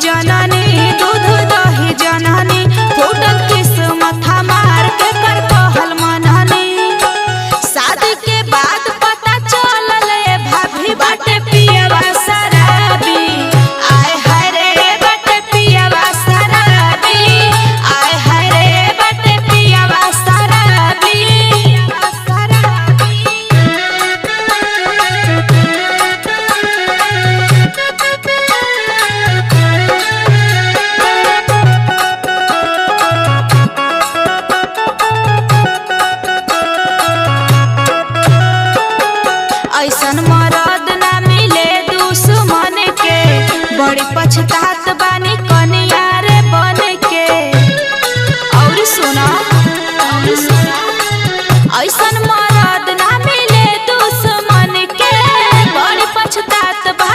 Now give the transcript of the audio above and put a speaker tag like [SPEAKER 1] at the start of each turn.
[SPEAKER 1] जननी दूध दही जननी फूटल किस्मत हमार के कर कहल मननी। शादी के बाद पता चलल ए भाभी बाटे पियवा शराबी। आय हाय रे बाटे पियवा शराबी। आय हाय रे बाटे पियवा शराबी। ऐसन मरद ना मिले दुश्मन के बड़ी पछता